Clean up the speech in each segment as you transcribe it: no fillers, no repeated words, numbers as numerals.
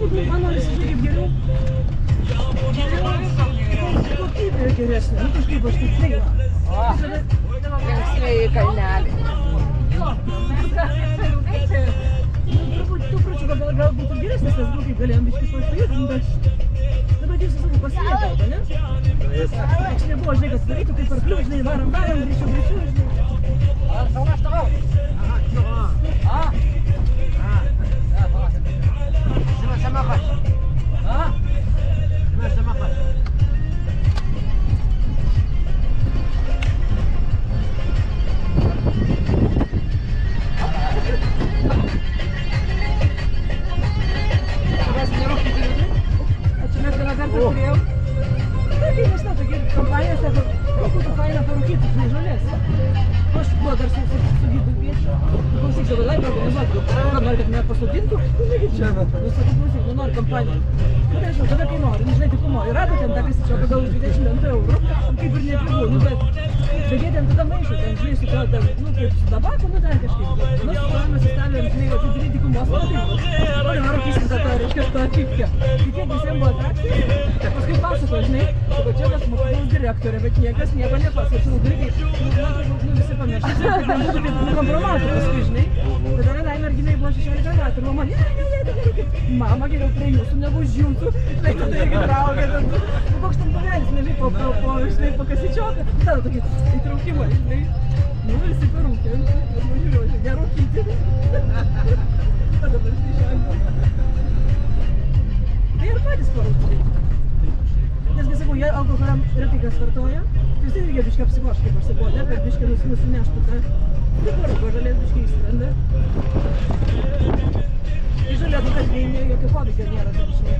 Man norisi žiūrėti geriau. Kokybė geresnė, nu kažkaip aš taip gaila. Linksmieji kalneliai. Trupučiu gal būtų geresnis, nes kaip galėjom biškį pajudinti, bet jūs sakau pasilėdavote, ne? Toks nebuvo, žinai, kad darytų kaip ar plius, žinai, varom, greičiau, žinai. Nori kompanijų. Nežinau, tada kai nori, žinai, tik nori. Rado ten tą kasičią, gal už 20 eurų, kaip ir nepigų, bet jie ten tada maišo, ten, žinai, su to, kaip su tabaku, ten kažkaip. Nu, mes įstavėm, žinai, atidaryti kumos, o rūkysim tą, reiškia, tą čipkę. Tai tiek visiems buvo atrakcija, paskui pasakoju, žinai, sako, čia aš mokyklos direktorė, bet niekas nieko nepasako, dalykai, visi pamiršti, kad nebūtų taip kompromatų paskui, žinai. Tada vienai merginai buvo 16 metų ir mama, mama geriau prie jūsų negu už jūsų, žinai, tada irgi traukė, koks tam pavelis, nežinai, po kasičioką, tada tokį įtraukimą, žinai, nu, visi parūkė, aš važiuoju, nerūkyti, o dabar štai žengia. Tai ir patys parūkė. Nesgi sakau, jie alkoholiam retai kas vartoja, vis tai irgi biškai apsikoš, kaip aš sakau, ne, kad biškai nusineštų tą, tai parūko, žalės biškai įsiranda. Žalėtų, kad jokio poveikio nėra, taip žinai.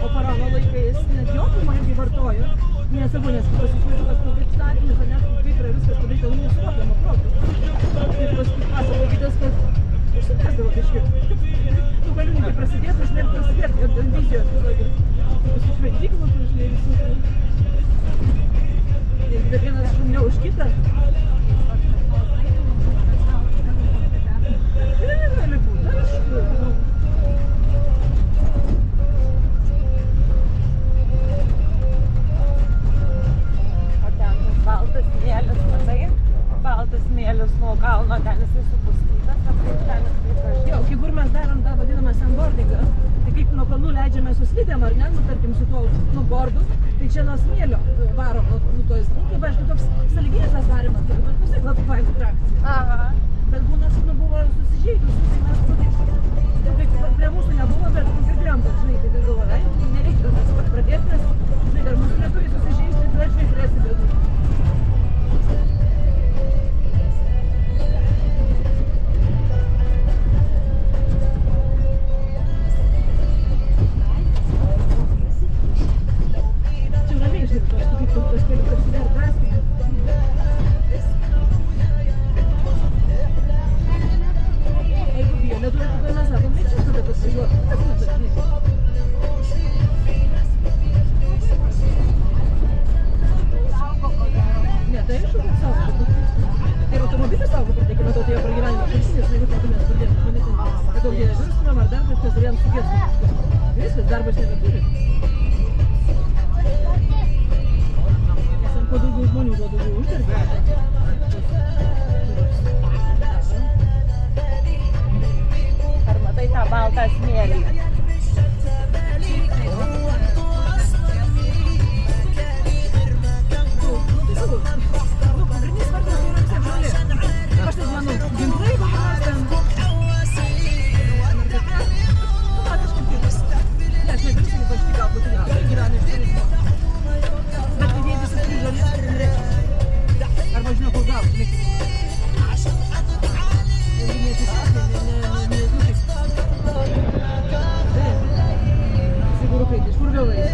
O parano laikais net jokimo irgi vartojo, nesakau, nes pasižiūrėjau, kad kaip statymis, ar net kaip yra viskas padaryta, nesuvokiama protų. Ir paskui pasako kitas, kad užsimesdavo kažkaip. Tu galiuninkai prasidėtų, aš net prasidėtų, ir vizijos visokį. Paskui šventyklų, žinai, visų. Ir vienas šumniau už kitą. Baltas smėlis nuo kalno, ten jisai supustytas, ar kaip ten jisai važiuoja. Jo, kai kur mes darom tą vadinamą sandboardingą, tai kaip nuo kalnų leidžiame su slidėm, ar ne, nu tarkim su tuo bordu, tai čia nuo smėlio varom, nu to jis, kaip aišku, toks sąlyginis tas varimas, tai vis tiek labai faina atrakcija. Aha. Bet būna, nu buvo susižeidus, mes taip prie mūsų nebuvo, bet girdėjom, kad žinai, tai galvoju, ai, nereikia mes pradėti, nes, žinai, dar mūsų neturi susižeisti, tai aš turėsi bėdų. Darbas nebeturi. Nes kuo daugiau žmonių, tuo daugiau uždarbio. Ar matai tą baltą smėlį? Pagrindinis vardas yra vis tiek žolė. Aš taip manau, ginklai, kokios ten. Aš negaliu sakyti, aš tik galbūt gyvenu iš turizmo. Bet kai jie visi turi žolės, tai nereikia. Arba žinau, kur gauti. Jeigu neatsisakė, nežinau. Taip. Sigūrukai, iš kur vėl eisi?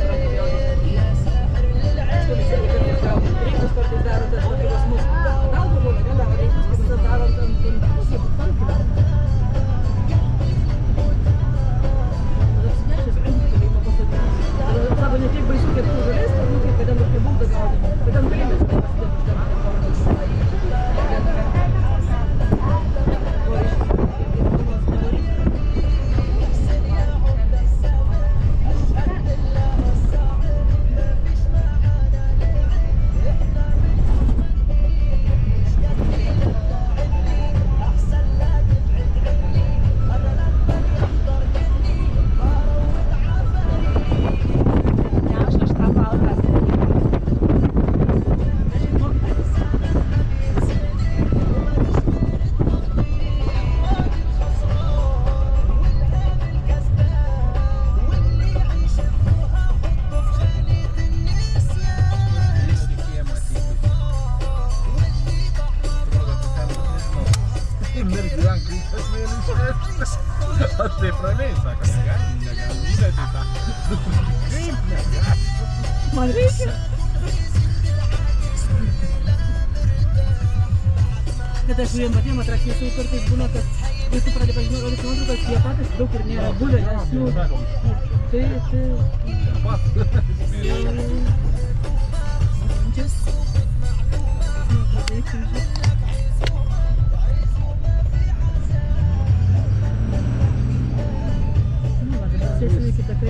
neutraliai, sako, negalim įdėti tą. Kaip negalim? Man reikia. Bet aš jiem patiem atrakcijos jau kartais būna, kad kai tu pradedi pažinoti rodyti nuotraukas, jie patys daug ir nėra buvę, nes nu, tai sėsime kitą kartą.